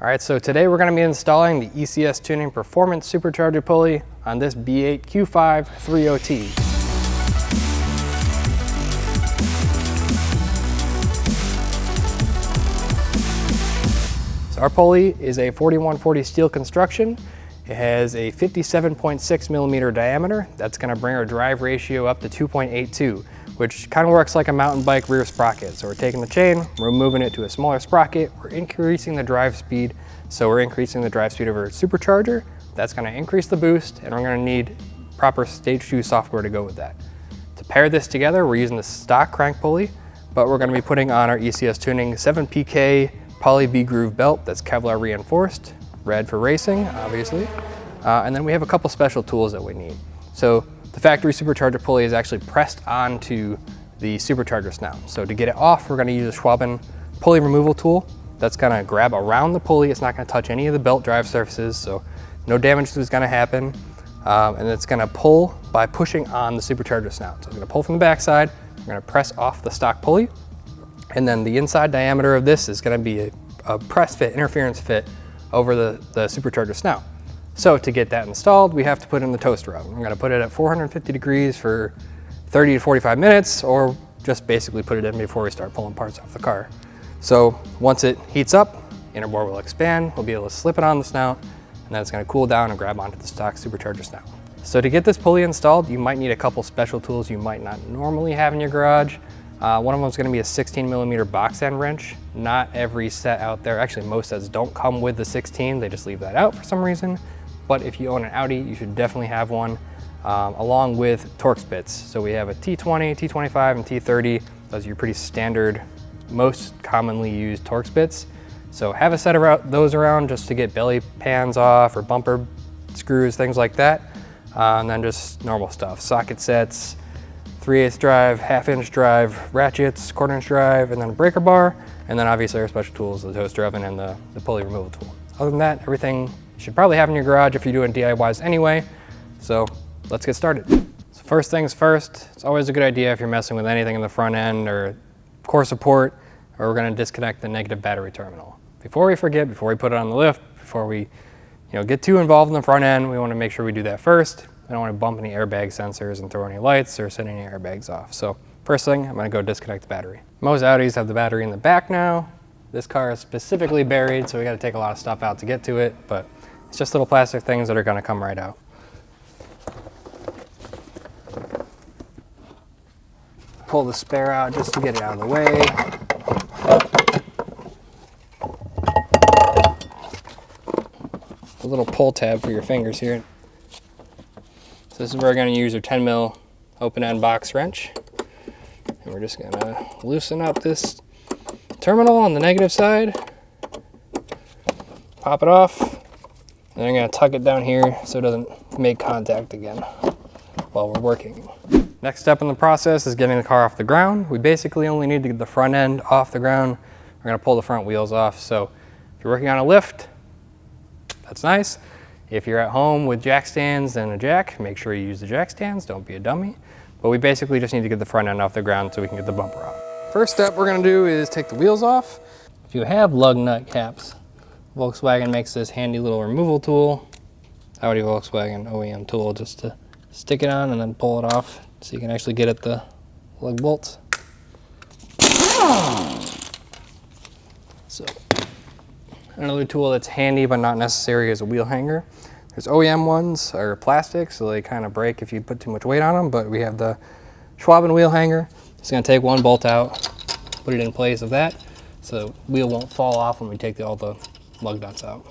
All right, so today we're going to be installing the ECS Tuning Performance Supercharger Pulley on this B8 Q5 3.0T. So our pulley is a 4140 steel construction. It has a 57.6 millimeter diameter. That's going to bring our drive ratio up to 2.82, which kind of works like a mountain bike rear sprocket. So we're taking the chain, we're moving it to a smaller sprocket, we're increasing the drive speed. So we're increasing the drive speed of our supercharger. That's going to increase the boost, and we're going to need proper stage 2 software to go with that. To pair this together, we're using the stock crank pulley, but we're going to be putting on our ECS Tuning 7PK poly V-groove belt that's Kevlar reinforced, red for racing, obviously. And then we have a couple special tools that we need. So the factory supercharger pulley is actually pressed onto the supercharger snout. So to get it off, we're going to use a Schwab pulley removal tool. That's going to grab around the pulley. It's not going to touch any of the belt drive surfaces, so no damage is going to happen. And it's going to pull by pushing on the supercharger snout. So it's going to pull from the backside. We're going to press off the stock pulley. And then the inside diameter of this is going to be a press fit, interference fit over the supercharger snout. So to get that installed, we have to put in the toaster oven. We're going to put it at 450 degrees for 30 to 45 minutes, or just basically put it in before we start pulling parts off the car. So once it heats up, inner bore will expand, we'll be able to slip it on the snout, and then it's going to cool down and grab onto the stock supercharger snout. So to get this pulley installed, you might need a couple special tools you might not normally have in your garage. One of them is going to be a 16 millimeter box end wrench. Not every set out there, actually most sets don't come with the 16, they just leave that out for some reason. But if you own an Audi, you should definitely have one, along with Torx bits. So we have a T20, T25, and T30. Those are your pretty standard, most commonly used Torx bits. So have a set of those around just to get belly pans off or bumper screws, things like that. And then just normal stuff, socket sets, 3/8 drive, 1/2 inch drive, ratchets, 1/4 inch drive, and then a breaker bar. And then obviously our special tools, the toaster oven and the pulley removal tool. Other than that, everything you should probably have in your garage if you're doing DIYs anyway. So let's get started. So first things first, it's always a good idea if you're messing with anything in the front end or core support, or we're going to disconnect the negative battery terminal. Before we forget, before we put it on the lift, before we get too involved in the front end, we want to make sure we do that first. I don't want to bump any airbag sensors and throw any lights or set any airbags off. So first thing, I'm going to go disconnect the battery. Most Audis have the battery in the back now. This car is specifically buried, so we got to take a lot of stuff out to get to it, but it's just little plastic things that are going to come right out. Pull the spare out just to get it out of the way. A little pull tab for your fingers here. So this is where we're going to use our 10 mil open end box wrench. And we're just going to loosen up this terminal on the negative side. Pop it off. And I'm going to tuck it down here so it doesn't make contact again while we're working. Next step in the process is getting the car off the ground. We basically only need to get the front end off the ground. We're going to pull the front wheels off. So if you're working on a lift, that's nice. If you're at home with jack stands and a jack, make sure you use the jack stands. Don't be a dummy. But we basically just need to get the front end off the ground so we can get the bumper off. First step we're going to do is take the wheels off. If you have lug nut caps, Volkswagen makes this handy little removal tool. Audi Volkswagen OEM tool just to stick it on and then pull it off so you can actually get at the lug bolts. So another tool that's handy but not necessary is a wheel hanger. There's OEM ones are plastic, so they kind of break if you put too much weight on them, but we have the Schwab wheel hanger. It's going to take one bolt out, put it in place of that, so the wheel won't fall off when we take all the lug nuts out.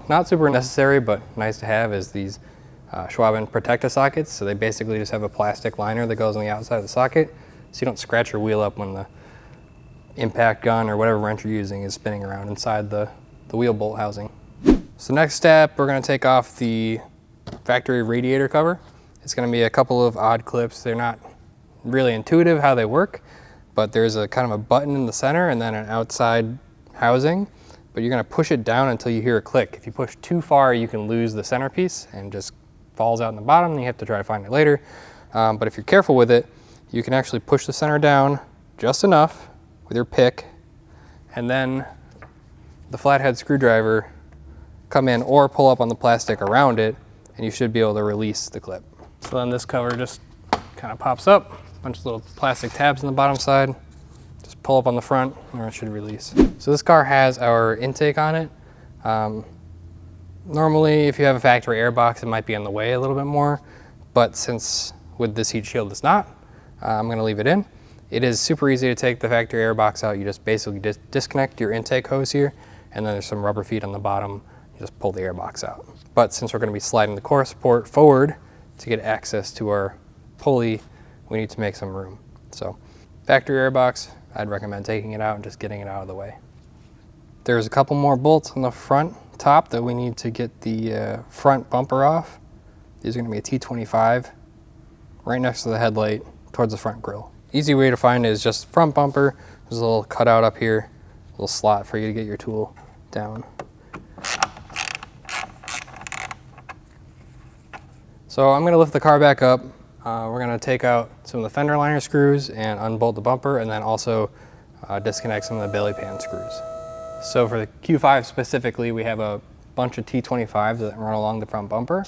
Not super necessary, but nice to have is these Schwab protector sockets. So they basically just have a plastic liner that goes on the outside of the socket, so you don't scratch your wheel up when the impact gun or whatever wrench you're using is spinning around inside the wheel bolt housing. So next step, we're going to take off the factory radiator cover. It's going to be a couple of odd clips. They're not really intuitive how they work, but there's a kind of a button in the center and then an outside housing. But you're going to push it down until you hear a click. If you push too far, you can lose the centerpiece and just falls out in the bottom, and you have to try to find it later. But if you're careful with it, you can actually push the center down just enough with your pick, and then the flathead screwdriver come in or pull up on the plastic around it, and you should be able to release the clip. So then this cover just kind of pops up, a bunch of little plastic tabs on the bottom side. Just pull up on the front and it should release. So this car has our intake on it. Normally if you have a factory air box, it might be in the way a little bit more, but since with this heat shield it's not, I'm gonna leave it in. It is super easy to take the factory air box out. You just basically disconnect your intake hose here, and then there's some rubber feet on the bottom. You just pull the air box out. But since we're gonna be sliding the core support forward to get access to our pulley, we need to make some room. So factory air box, I'd recommend taking it out and just getting it out of the way. There's a couple more bolts on the front top that we need to get the front bumper off. These are gonna be a T25 right next to the headlight towards the front grille. Easy way to find it is just front bumper. There's a little cutout up here, a little slot for you to get your tool down. So I'm gonna lift the car back up. We're gonna take out some of the fender liner screws and unbolt the bumper, and then also disconnect some of the belly pan screws. So for the Q5 specifically, we have a bunch of T25s that run along the front bumper.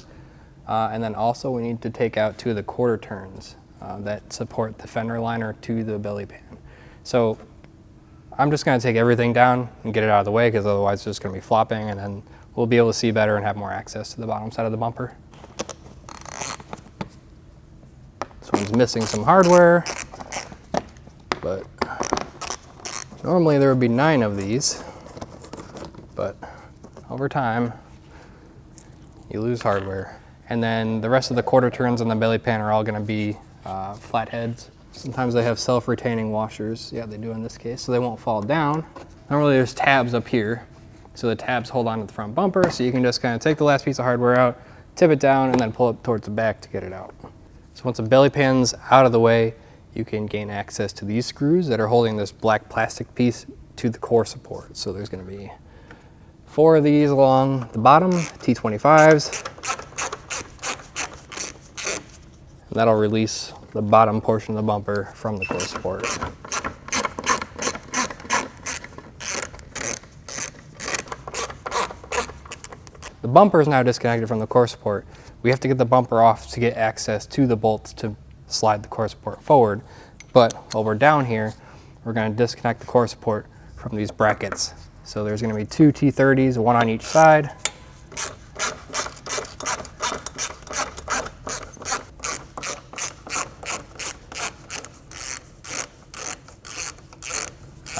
And then also we need to take out 2 of the quarter turns that support the fender liner to the belly pan. So I'm just gonna take everything down and get it out of the way, because otherwise it's just gonna be flopping, and then we'll be able to see better and have more access to the bottom side of the bumper. This one's missing some hardware, but normally there would be 9 of these, but over time you lose hardware. And then the rest of the quarter turns on the belly pan are all gonna be flatheads. Sometimes they have self-retaining washers. Yeah, they do in this case, so they won't fall down. Normally there's tabs up here, so the tabs hold on to the front bumper, so you can just kind of take the last piece of hardware out, tip it down, and then pull it towards the back to get it out. So once the belly pan's out of the way, you can gain access to these screws that are holding this black plastic piece to the core support. So there's gonna be 4 of these along the bottom, T25s. And that'll release the bottom portion of the bumper from the core support. The bumper is now disconnected from the core support. We have to get the bumper off to get access to the bolts to slide the core support forward. But while we're down here, we're going to disconnect the core support from these brackets. So there's going to be 2 T30s, 1 on each side.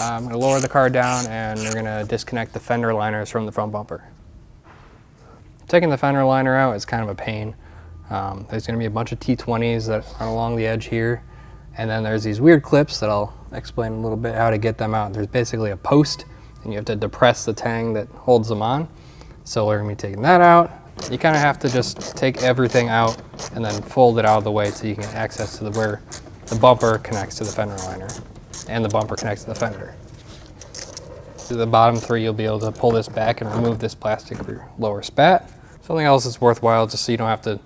I'm going to lower the car down, and we're going to disconnect the fender liners from the front bumper. Taking the fender liner out is kind of a pain. There's going to be a bunch of T20s that run along the edge here, and then there's these weird clips that I'll explain a little bit how to get them out. There's basically a post, and you have to depress the tang that holds them on. So we're going to be taking that out. You kind of have to just take everything out and then fold it out of the way so you can get access to where the bumper connects to the fender liner and the bumper connects to the fender. To the bottom 3, you'll be able to pull this back and remove this plastic lower spat. Something else that's worthwhile, just so you don't have to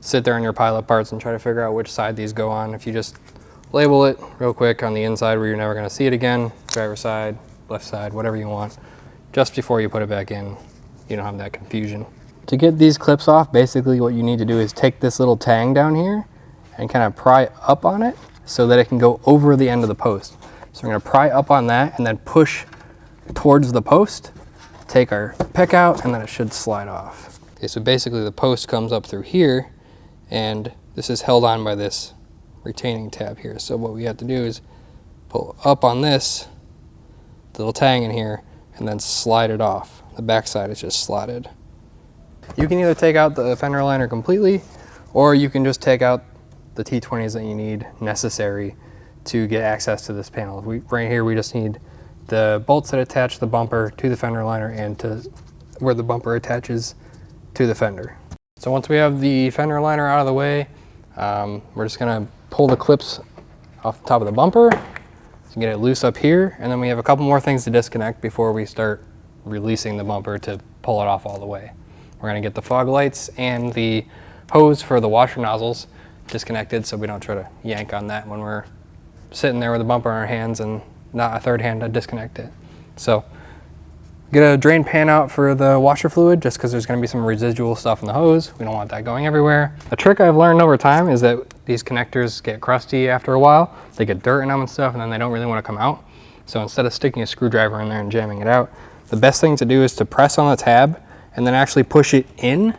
sit there on your pile of parts and try to figure out which side these go on. If you just label it real quick on the inside where you're never going to see it again, driver's side, left side, whatever you want, just before you put it back in, you don't have that confusion. To get these clips off, basically what you need to do is take this little tang down here and kind of pry up on it so that it can go over the end of the post. So we're going to pry up on that and then push towards the post, take our pick out, and then it should slide off. Okay, so basically the post comes up through here, and this is held on by this retaining tab here. So what we have to do is pull up on this little tang in here and then slide it off. The back side is just slotted. You can either take out the fender liner completely, or you can just take out the T20s that you need necessary to get access to this panel. Right here we just need the bolts that attach the bumper to the fender liner and to where the bumper attaches to the fender. So once we have the fender liner out of the way, we're just gonna pull the clips off the top of the bumper to get it loose up here, and then we have a couple more things to disconnect before we start releasing the bumper to pull it off all the way. We're gonna get the fog lights and the hose for the washer nozzles disconnected so we don't try to yank on that when we're sitting there with a bumper in our hands and not a third hand to disconnect it. So get a drain pan out for the washer fluid just because there's going to be some residual stuff in the hose. We don't want that going everywhere. A trick I've learned over time is that these connectors get crusty after a while. They get dirt in them and stuff, and then they don't really want to come out. So instead of sticking a screwdriver in there and jamming it out, the best thing to do is to press on the tab and then actually push it in,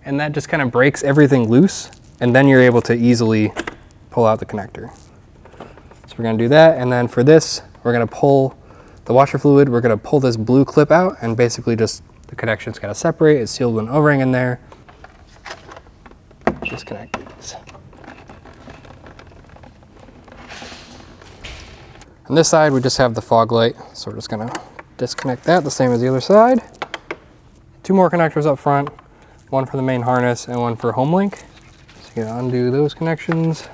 and that just kind of breaks everything loose, and then you're able to easily pull out the connector. So we're going to do that, and then for this, we're going to pull the washer fluid. We're going to pull this blue clip out, and basically just the connection's got to separate. It's sealed with an O-ring in there. Disconnect these. On this side, we just have the fog light, so we're just going to disconnect that the same as the other side. 2 more connectors up front, one for the main harness and one for home link. So you're going to undo those connections.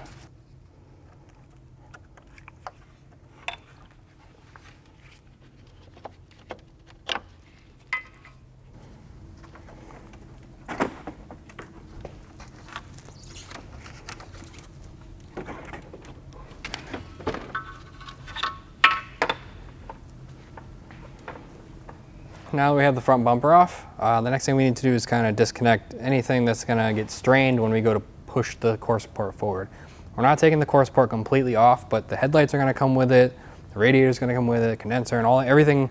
Now that we have the front bumper off, the next thing we need to do is kind of disconnect anything that's going to get strained when we go to push the core support forward. We're not taking the core support completely off, but the headlights are going to come with it, the radiator is going to come with it, condenser and everything,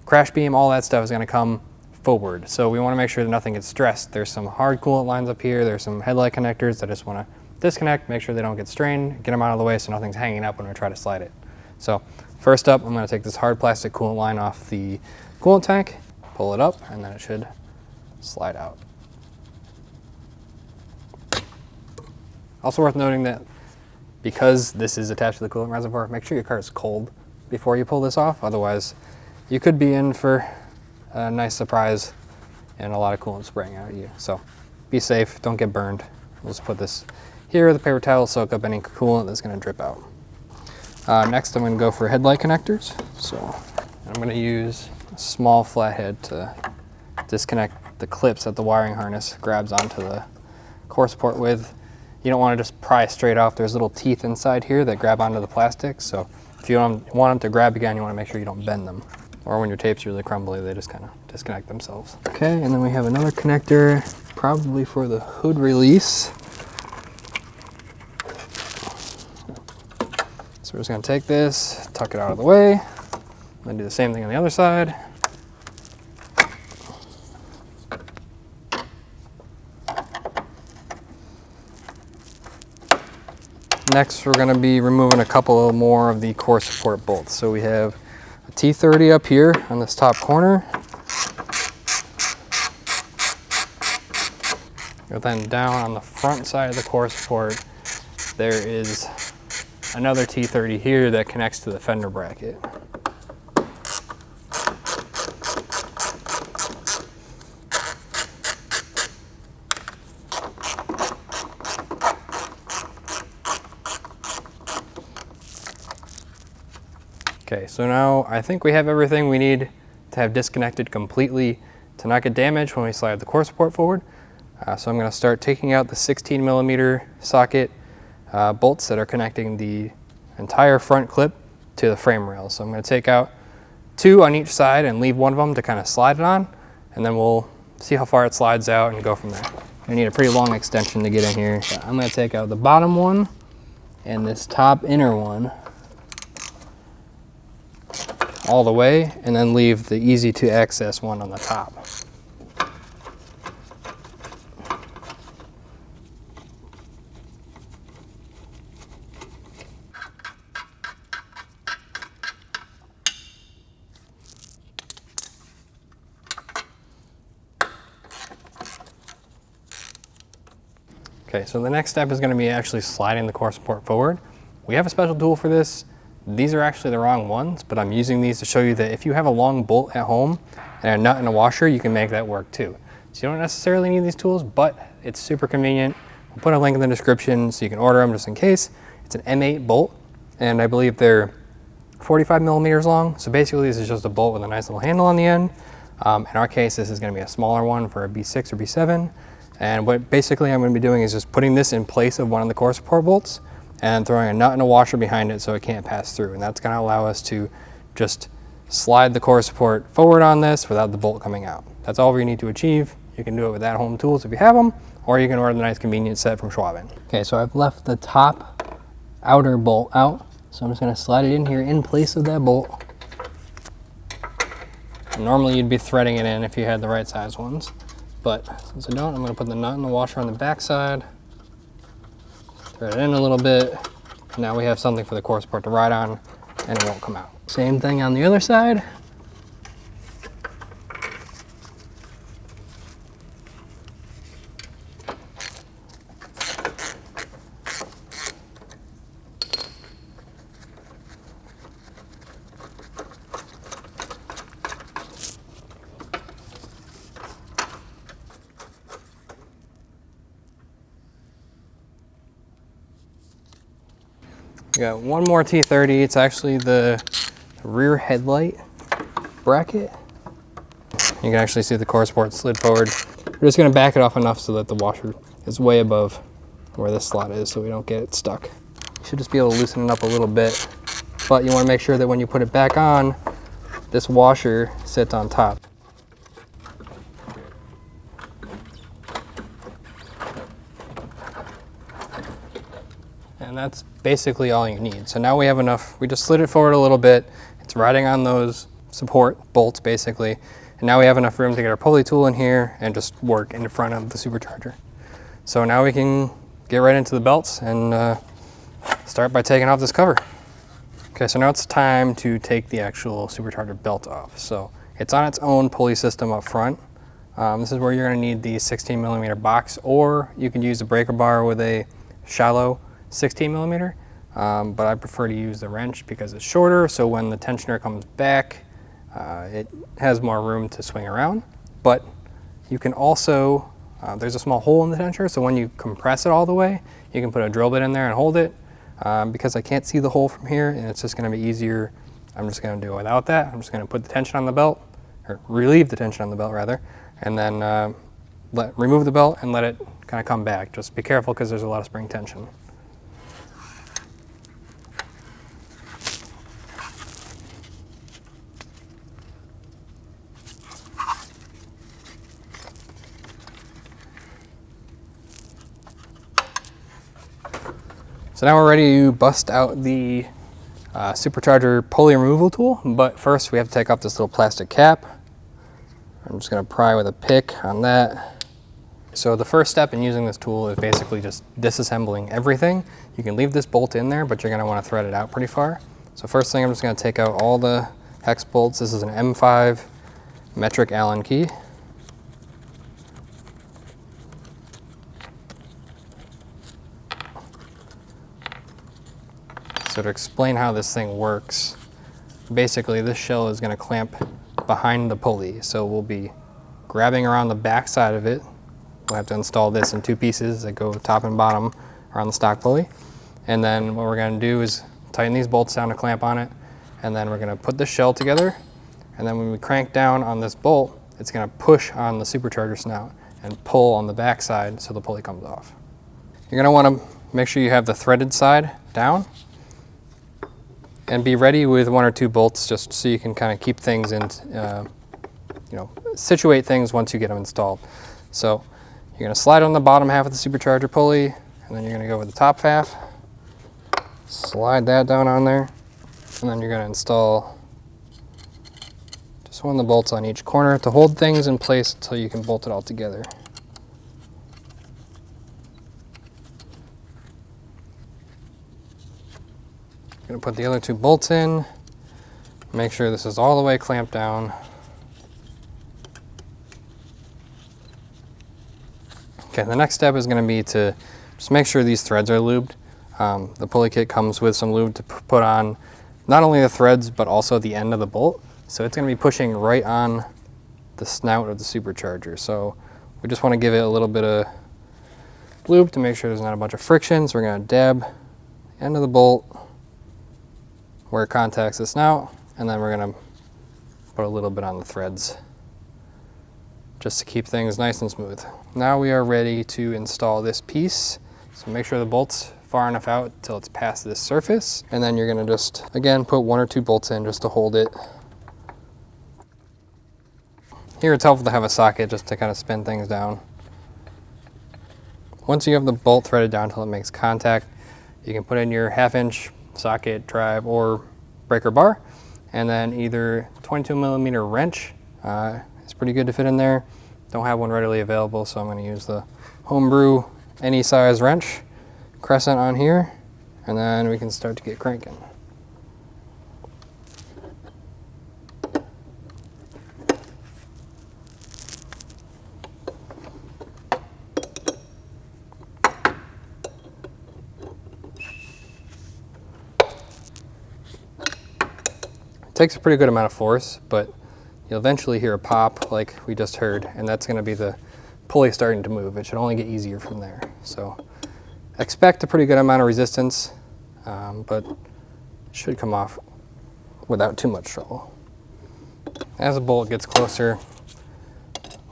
crash beam, all that stuff is going to come forward. So we want to make sure that nothing gets stressed. There's some hard coolant lines up here, there's some headlight connectors that I just want to disconnect, make sure they don't get strained, get them out of the way so nothing's hanging up when we try to slide it. So first up, I'm going to take this hard plastic coolant line off the coolant tank, pull it up, and then it should slide out. Also worth noting that because this is attached to the coolant reservoir, make sure your car is cold before you pull this off. Otherwise, you could be in for a nice surprise and a lot of coolant spraying out at you. So be safe, don't get burned. We'll just put this here with a paper towel, soak up any coolant that's going to drip out. Next, I'm going to go for headlight connectors. So I'm going to use a small flathead to disconnect the clips that the wiring harness grabs onto the core support with. You don't want to just pry straight off. There's little teeth inside here that grab onto the plastic. So if you don't want them to grab again, you want to make sure you don't bend them. Or when your tape's really crumbly, they just kind of disconnect themselves. Okay, and then we have another connector, probably for the hood release. So we're just going to take this, tuck it out of the way, then do the same thing on the other side. Next, we're going to be removing a couple more of the core support bolts. So we have a T30 up here on this top corner. And then down on the front side of the core support, there is another T30 here that connects to the fender bracket. Okay, so now I think we have everything we need to have disconnected completely to not get damaged when we slide the core support forward. So I'm going to start taking out the 16mm socket bolts that are connecting the entire front clip to the frame rail. So I'm going to take out 2 on each side and leave one of them to kind of slide it on, and then we'll see how far it slides out and go from there. I need a pretty long extension to get in here. So I'm going to take out the bottom one and this top inner one all the way, and then leave the easy to access one on the top. Okay, so the next step is going to be actually sliding the core support forward. We have a special tool for this. These are actually the wrong ones, but I'm using these to show you that if you have a long bolt at home and a nut and a washer, you can make that work too. So you don't necessarily need these tools, but it's super convenient. We'll put a link in the description so you can order them just in case. It's an M8 bolt, and I believe they're 45mm long. So basically this is just a bolt with a nice little handle on the end. In our case, this is going to be a smaller one for a B6 or B7. And what basically I'm going to be doing is just putting this in place of one of the core support bolts and throwing a nut and a washer behind it so it can't pass through. And that's going to allow us to just slide the core support forward on this without the bolt coming out. That's all we need to achieve. You can do it with at-home tools if you have them, or you can order the nice convenience set from Schwab. Okay, so I've left the top outer bolt out. So I'm just going to slide it in here in place of that bolt. Normally you'd be threading it in if you had the right size ones, but since I don't, I'm going to put the nut and the washer on the back side, thread it in a little bit. Now we have something for the core support to ride on and it won't come out. Same thing on the other side. We got one more T30. It's actually the rear headlight bracket. You can actually see the core support slid forward. We're just going to back it off enough so that the washer is way above where this slot is so we don't get it stuck. You should just be able to loosen it up a little bit, but you want to make sure that when you put it back on, this washer sits on top. And that's basically all you need. So now we have enough. We just slid it forward a little bit. It's riding on those support bolts basically. And now we have enough room to get our pulley tool in here and just work in front of the supercharger. So now we can get right into the belts and start by taking off this cover. Okay, so now it's time to take the actual supercharger belt off. So it's on its own pulley system up front. This is where you're going to need the 16mm box, or you can use a breaker bar with a shallow 16mm, but I prefer to use the wrench because it's shorter, so when the tensioner comes back, it has more room to swing around. But you can also, there's a small hole in the tensioner, so when you compress it all the way, you can put a drill bit in there and hold it. Because I can't see the hole from here and it's just going to be easier, I'm just going to do it without that. I'm just going to put the tension on the belt, or relieve the tension on the belt rather, and then remove the belt and let it kind of come back. Just be careful because there's a lot of spring tension. So now we're ready to bust out the supercharger pulley removal tool, but first we have to take off this little plastic cap. I'm just going to pry with a pick on that. So the first step in using this tool is basically just disassembling everything. You can leave this bolt in there, but you're going to want to thread it out pretty far. So first thing, I'm just going to take out all the hex bolts. This is an M5 metric Allen key. So to explain how this thing works, basically this shell is going to clamp behind the pulley. So we'll be grabbing around the back side of it. We'll have to install this in two pieces that go top and bottom around the stock pulley. And then what we're going to do is tighten these bolts down to clamp on it. And then we're going to put the shell together. And then when we crank down on this bolt, it's going to push on the supercharger snout and pull on the back side so the pulley comes off. You're going to want to make sure you have the threaded side down. And be ready with one or two bolts just so you can kind of keep things in, situate things once you get them installed. So you're going to slide on the bottom half of the supercharger pulley, and then you're going to go with the top half, slide that down on there, and then you're going to install just one of the bolts on each corner to hold things in place until you can bolt it all together. Going to put the other two bolts in, make sure this is all the way clamped down. Okay, the next step is going to be to just make sure these threads are lubed. The pulley kit comes with some lube to put on not only the threads but also the end of the bolt. So it's going to be pushing right on the snout of the supercharger. So we just want to give it a little bit of lube to make sure there's not a bunch of friction. So we're going to dab the end of the bolt where it contacts the snout, and then we're going to put a little bit on the threads just to keep things nice and smooth. Now we are ready to install this piece. So make sure the bolt's far enough out till it's past this surface. And then you're gonna just, again, put 1 or 2 bolts in just to hold it. Here it's helpful to have a socket just to kind of spin things down. Once you have the bolt threaded down until it makes contact, you can put in your 1/2" socket, drive, or breaker bar. And then either 22mm wrench is pretty good to fit in there. Don't have one readily available, so I'm going to use the homebrew any size wrench crescent on here, and then we can start to get cranking. It takes a pretty good amount of force, but you'll eventually hear a pop like we just heard, and that's going to be the pulley starting to move. It should only get easier from there. So expect a pretty good amount of resistance, but it should come off without too much trouble. As the bolt gets closer,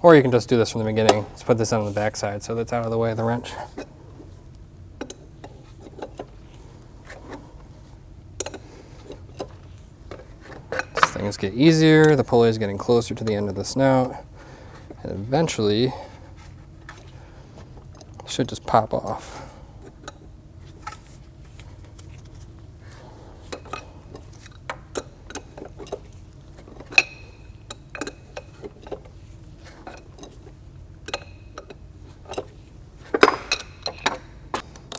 or you can just do this from the beginning, let's put this on the back side so that's out of the way of the wrench. Things get easier, the pulley is getting closer to the end of the snout, and eventually it should just pop off.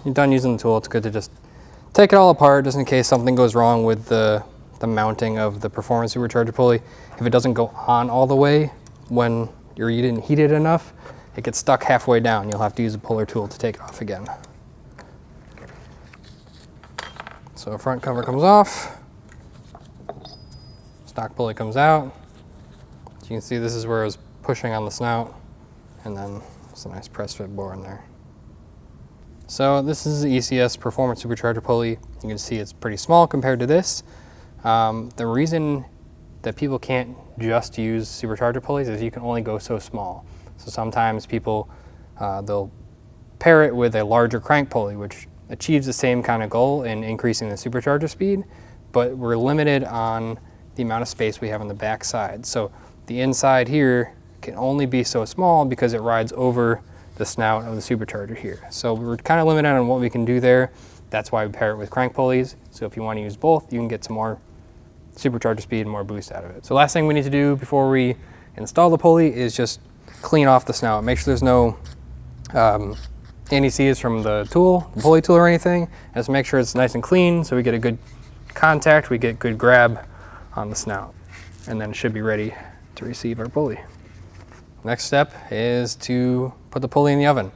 You're done using the tool, it's good to just take it all apart just in case something goes wrong with the mounting of the performance supercharger pulley. If it doesn't go on all the way when you didn't heat it enough, it gets stuck halfway down. You'll have to use a puller tool to take it off again. So front cover comes off, stock pulley comes out. As you can see, this is where I was pushing on the snout, and then there's a nice press fit bore in there. So this is the ECS performance supercharger pulley. You can see it's pretty small compared to this. The reason that people can't just use supercharger pulleys is you can only go so small. So sometimes people, they'll pair it with a larger crank pulley, which achieves the same kind of goal in increasing the supercharger speed, but we're limited on the amount of space we have on the back side. So the inside here can only be so small because it rides over the snout of the supercharger here. So we're kind of limited on what we can do there. That's why we pair it with crank pulleys. So if you want to use both, you can get some more supercharger speed and more boost out of it. So last thing we need to do before we install the pulley is just clean off the snout. Make sure there's no anti-seize from the tool, the pulley tool or anything. Just make sure it's nice and clean so we get a good contact, we get good grab on the snout. And then it should be ready to receive our pulley. Next step is to put the pulley in the oven.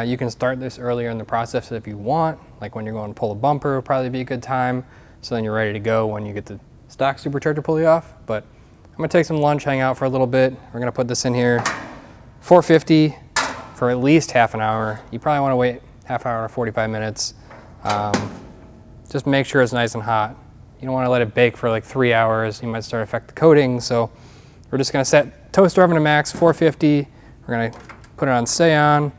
You can start this earlier in the process if you want, like when you're going to pull a bumper, would probably be a good time. So then you're ready to go when you get the stock supercharger pulley off. But I'm gonna take some lunch, hang out for a little bit. We're gonna put this in here, 450 for at least half an hour. You probably wanna wait half hour, 45 minutes. Just make sure it's nice and hot. You don't wanna let it bake for like 3 hours. You might start to affect the coating. So we're just gonna set toaster oven to max, 450. We're gonna put it on stay on,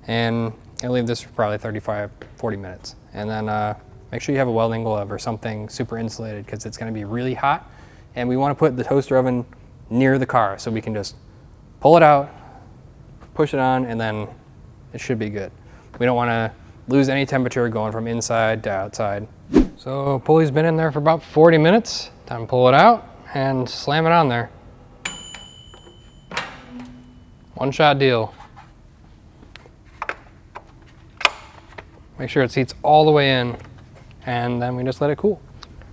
and leave this for probably 35, 40 minutes. And then make sure you have a welding glove or something super insulated because it's going to be really hot. And we want to put the toaster oven near the car so we can just pull it out, push it on, and then it should be good. We don't want to lose any temperature going from inside to outside. So pulley's been in there for about 40 minutes. Time to pull it out and slam it on there. One shot deal. Make sure it seats all the way in, and then we just let it cool.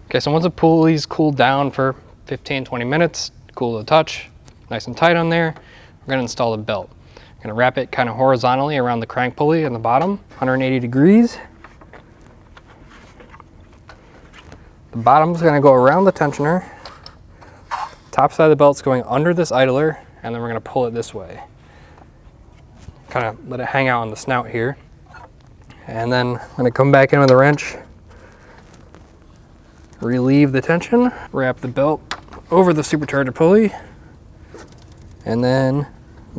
Okay, so once the pulley's cooled down for 15, 20 minutes, cool to the touch, nice and tight on there, we're gonna install the belt. I'm gonna wrap it kind of horizontally around the crank pulley on the bottom, 180 degrees. The bottom's gonna go around the tensioner. Top side of the belt's going under this idler, and then we're gonna pull it this way. Kind of let it hang out on the snout here. And then I'm gonna come back in with a wrench, relieve the tension, wrap the belt over the supercharger pulley, and then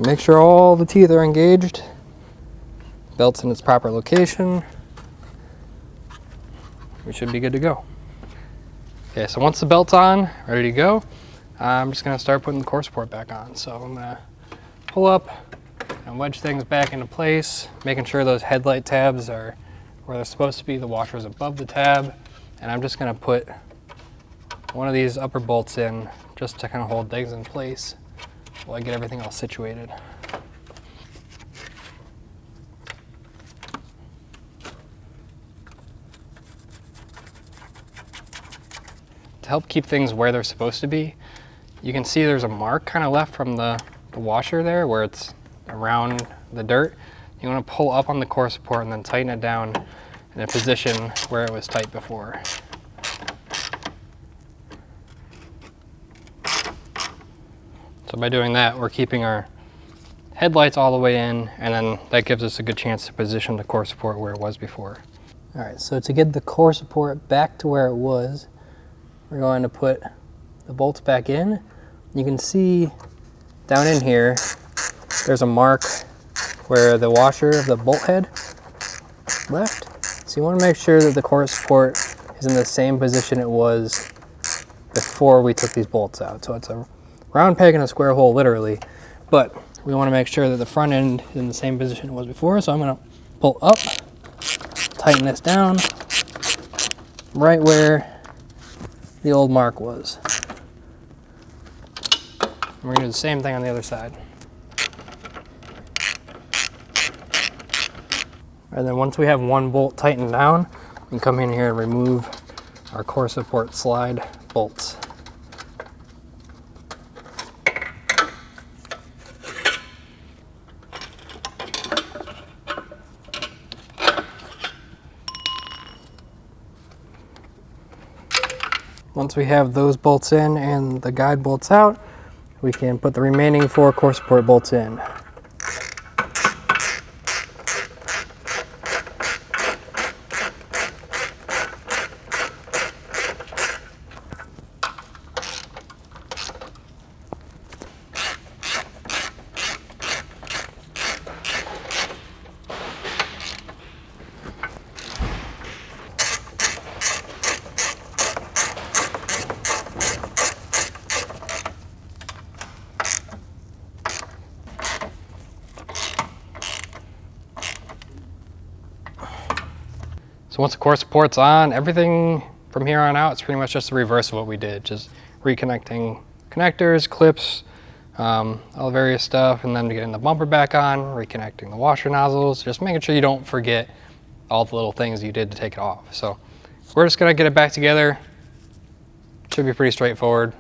Make sure all the teeth are engaged. Belt's in its proper location. We should be good to go. Okay, so once the belt's on, ready to go, I'm just gonna start putting the core support back on. So I'm gonna pull up and wedge things back into place, making sure those headlight tabs are where they're supposed to be. The washer's above the tab. And I'm just gonna put one of these upper bolts in just to kind of hold things in place while I get everything all situated. To help keep things where they're supposed to be, you can see there's a mark kind of left from the washer there where it's around the dirt. You want to pull up on the core support and then tighten it down in a position where it was tight before. So by doing that, we're keeping our headlights all the way in, and then that gives us a good chance to position the core support where it was before. All right, so to get the core support back to where it was, we're going to put the bolts back in. You can see down in here, there's a mark where the washer of the bolt head left. So you want to make sure that the core support is in the same position it was before we took these bolts out. So it's a round peg in a square hole, literally, but we want to make sure that the front end is in the same position it was before. So I'm going to pull up, tighten this down right where the old mark was. And we're going to do the same thing on the other side. And then once we have one bolt tightened down, we can come in here and remove our core support slide bolts. Once we have those bolts in and the guide bolts out, we can put the remaining 4 core support bolts in. So once the core support's on, everything from here on out is pretty much just the reverse of what we did. Just reconnecting connectors, clips, all the various stuff, and then getting the bumper back on, reconnecting the washer nozzles, just making sure you don't forget all the little things you did to take it off. So we're just gonna get it back together. Should be pretty straightforward,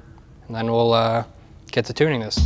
and then we'll get to tuning this.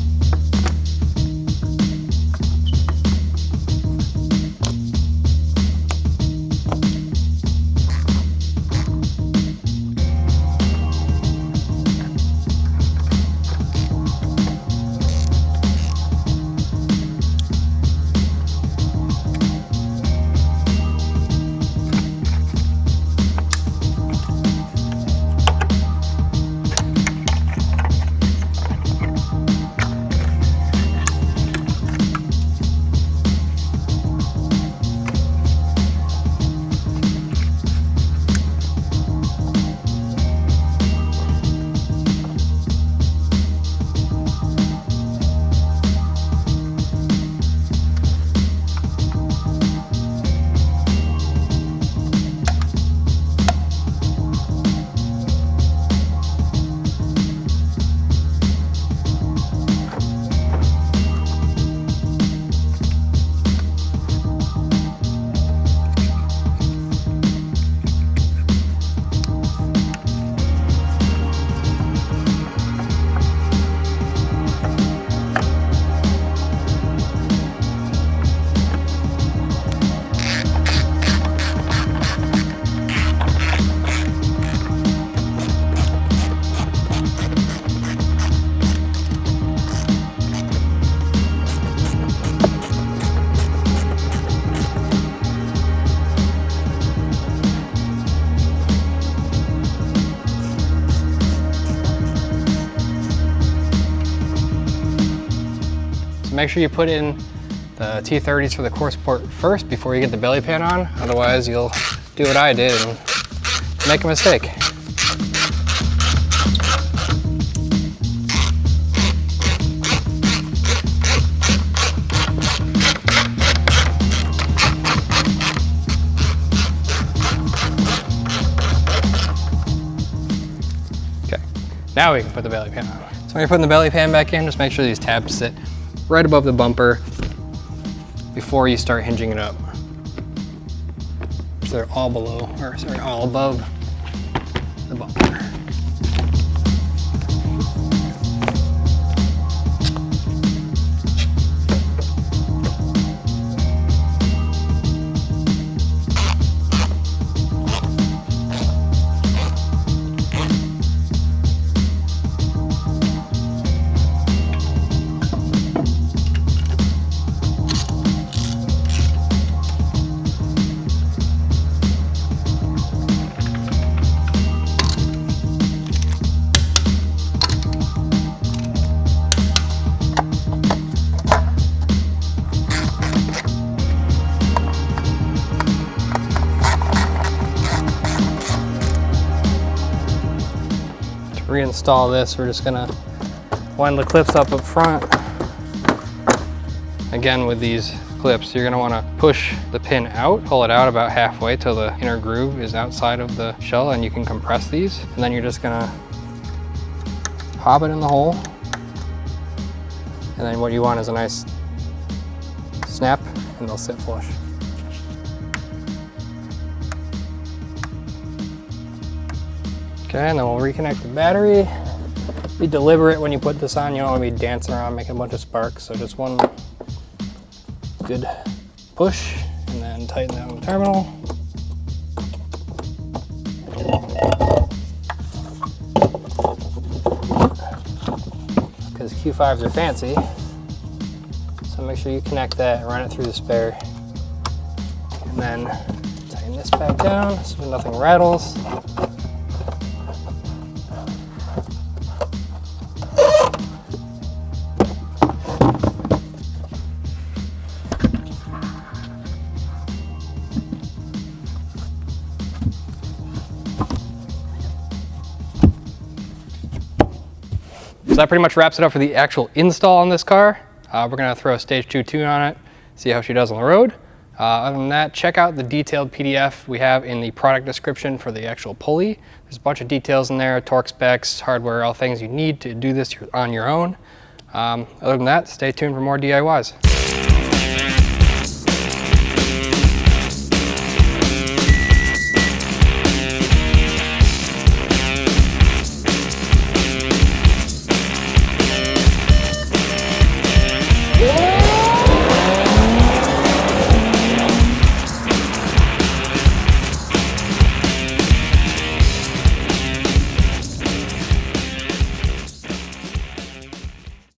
So make sure you put in the T30s for the core support first before you get the belly pan on. Otherwise, you'll do what I did and make a mistake. Okay, now we can put the belly pan on. So when you're putting the belly pan back in, just make sure these tabs sit right above the bumper before you start hinging it up. So they're all below, or sorry, all above the bumper. Reinstall this, we're just gonna wind the clips up front. Again, with these clips, you're gonna wanna push the pin out, pull it out about halfway till the inner groove is outside of the shell, and you can compress these. And then you're just gonna pop it in the hole. And then what you want is a nice snap, and they'll sit flush. Okay, and then we'll reconnect the battery. Be deliberate when you put this on. You don't want to be dancing around making a bunch of sparks. So just one good push, and then tighten down the terminal. Because Q5s are fancy, so make sure you connect that and run it through the spare. And then tighten this back down so nothing rattles. So that pretty much wraps it up for the actual install on this car. We're gonna throw a stage 2 tune on it, see how she does on the road. Other than that, check out the detailed PDF we have in the product description for the actual pulley. There's a bunch of details in there, torque specs, hardware, all things you need to do this on your own. Other than that, stay tuned for more DIYs.